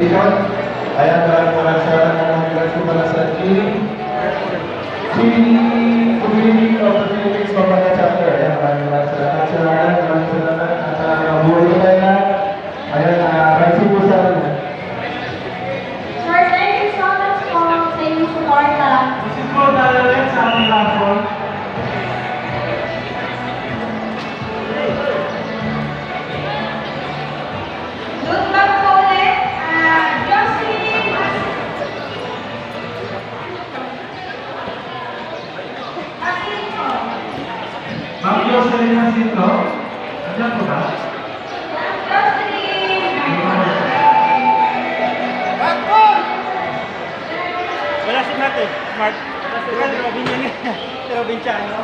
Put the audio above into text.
Ayan, maraming salamat ng mga grasyo para sa Community of the Philippines Pampanga Chapter. Ayan, maraming salamat sa maraming salamat at buhay tayo na. Ayan, raisi po sa akin. Sir, thank you so much po sa inyong suporta. This is po talagang sa aming rapon. Doon lang po ulit, Jocelyn. Asito. Ma'am Jocelyn Jacinto, andyan po ba? Jocelyn. Wala si Mate, Mark. Wala si Robin yan. Si Robin siya, no?